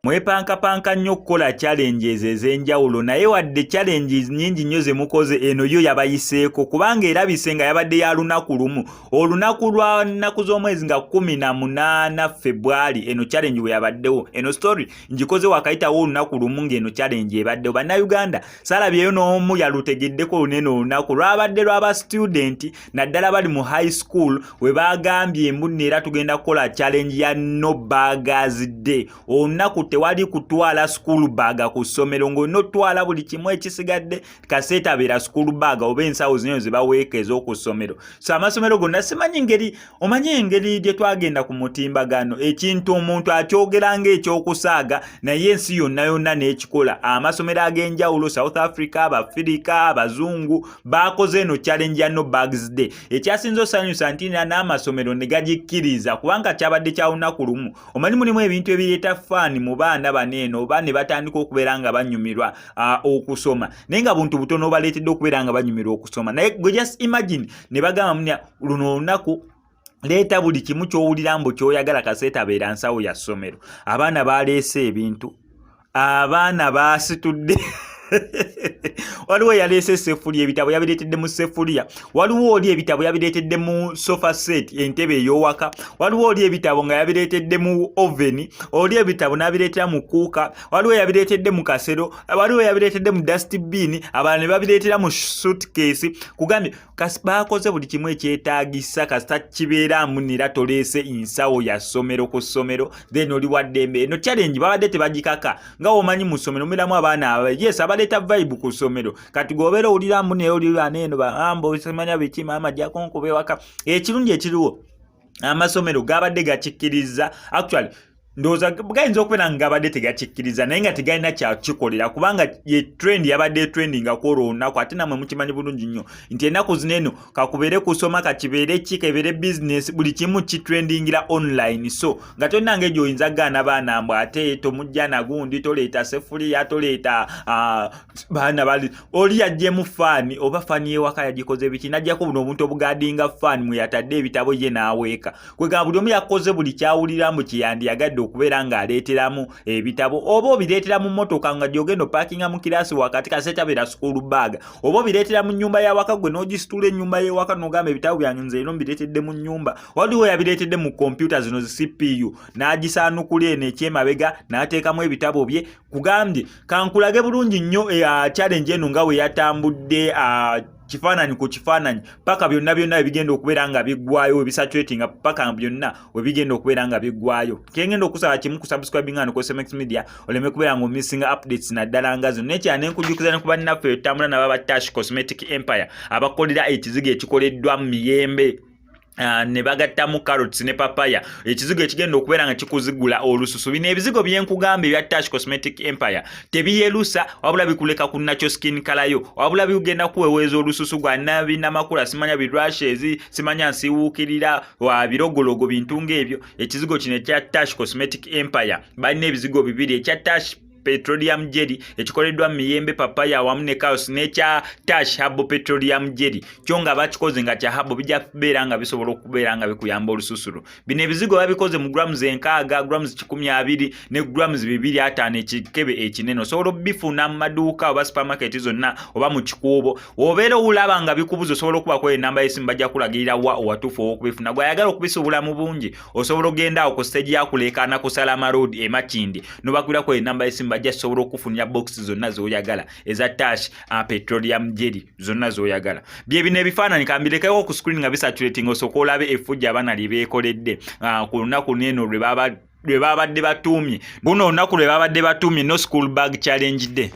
mwepankapanka nnyo okukola challenges ez'enjawulo naye wadde challenges nnyingi nnyo ze mukoze eno yo yabayiseeko kubanga erabise nga yabadde ya lunaku lumu olunaku lwa nnaku z'omwezi nga 18 February eno challenge we yabaddewo eno story njikoze wakayitawo olunaku lumu ng'eno challenge ebaddewo bannayuganda salabyeyo n'omu yalutegeddeko lunene olunaku lwabadde lw'aba student naddala bali mu high school we bagambye mbunne era tugenda kukola challenge ya no baggers day olunaku tewali kutwala school bag ku ssomero ng'olina otwala buli kimu ekisigadde kaseetabeera school bag oba ensawo zino ze baweeka ez'oku ssomero so amasomero gonna simanyi ngeri omanyi engeri gye twagenda ku mutimbagano ekintu omuntu akyogera ng'ekyokusaaga naye ensi yonna n'ekikola amasomero ag'enjawulo South Africa Abafirika Abazungu bakoze eno challenge ya no bags day ekyasinza osanyusa nti n'amasomero ne gagikkiriza kubanga kyabadde kya lunaku lumu omanyi mulimu ebintu ebireeta faani mu baana baneeno oba ne batandika okubeera nga banyumirwa okusoma naye nga buntu butono baleetedde okubeera nga banyumirwa okusoma naye just imagine ne bagamba munya luno olunaku leeta buli kimu ky'owulira mbu ky'oyagala kaseetabeera nsawo ya ssomero abaana baleese ebintu abaana baasitudde waliwo yaleese sefuliya ebitabo yabireetedde mu sefuliya waliwo oli ebitabo yabireetedde mu sofa set entebe ey'owaka waliwo oli ebitabo nga yabireetedde mu oven oli ebitabo n'abireetera mu kuuka waliwo yabireetedde mu kasero waliwo yabireetedde mu dustbin abalala ne babireetera mu suitcase kugambye bakoze buli kimu ekyetaagisa kasita kibeeramu nera toleese ensawo ya ssomero ku ssomero then oli waddembe eno challenge babadde tebagikaka nga omanyi mu ssomero mubiramu abaana yes abaleta vibe ku ssomero kati gobeera olira mbu ne olira neno baambo semanya biki mama jako nkube waka ekirungi ekiriwo amasomero gabadde gakikkiriza actually ndoza gayinza okubeera nga gabadde tegakikkiriza naye nga tegalina kyakikolera kubanga ye trend yabadde trendinga ku olwo olunaku ate namwe mukimanyi bulungi nnyo nti ennaku zino eno kakubeere kusoma kakibeere ki kebeere business buli kimu kitrendingira online so nga tolina ng'egyo oyinza gaana baana mbw ate tomujja nagundi toleeta sefuliya toleeta baana bali oli yajjemu faani oba faani y'ewaka yagikoze biki najjako buno obuntu obugaadinga faani mwe yatadde ebitabo ye n'aweeka kwegamba buli omu yakoze buli kyawulira mbu kyeyandiyagadde okubeera ng'aleeteramu ebitabo oba obireetera mu mmotoka nga gyogenda opaakinga mu kiraasi wakati kaseetabeera school bag oba obireetera mu nnyumba y'awaka gwe n'ogisitula ennyumba y'ewaka n'ogamba ebitabo byange nze eno mbireetedde mu nnyumba waliwo yabireetedde mu kompyuta zino zi CPU n'agisaanukula eno ekyemabega n'ateekamu ebitabo bye kugambye kankulage bulungi nnyo challenge eno nga we yatambudde kifaananyi ku kifaananyi paka byonna ebigenda okubeera nga biggwayo ebisaturatinga paka byonna webigenda okubeera nga biggwayo kengenda okusaba kimu ku subscribing ku SMX Media oleme kubeera nga omissinga updates naddala nga zino nekya nenkujukiza ne ku bannaffe etambula n'ababa Tash Cosmetic Empire abakolera ekizigo ekikoleddwa mu miyembe ne bagattamu carrots ne papaya ekizigo ekigenda okubeera nga kikuzigula olususu bino ebizigo byenkugamba ebya Tash Cosmetic Empire tebiyerusa wabula bikuleka ku natural skin color yo wabula bigenda kuweweeza olususu gwa namakula simanya birashes simanya nsiwuukirira wa birogologo bintu ng'ebyo ekizigo kino ekya Tash Cosmetic Empire balina ebizigo bibiri ekya Tash Petroleum Jelly ekikoleddwa mu miyembe papaya awamu ne kaos n'ekya Tash Herbal Petroleum Jelly kyo nga bakikoze nga kya herbal bijja kubeera nga bisobola okubeera nga bikuyamba olususulu bino ebizigo babikoze mu grams 6 grams 120 ne grams 250 ekikebe ekinene osobola obifuna mu maduuka oba supermarket zonna oba mu kikuubo obeera olaba nga bikubuza osobola okubako enamba y'essimu bajja kulagirira wa owatuufu ow'okubifuna gwayagala okubisuubula mu bungi osobola ogenda awo ku stage yakuleekaana ku Salama Road e Makindi nobagirako enamba y'essimu bajja sobola okufunira box zonna z'oyagala eza Tash Petroleum Jelly zonna z'oyagala bye bino ebifaananyi kambirekayo ku screen nga bisaturating osooka olabe effujja abaana lye beekoledde ku lunaku neno lwe babadde batuumye buno olunaku lwe babadde batuumye no school bag challenge day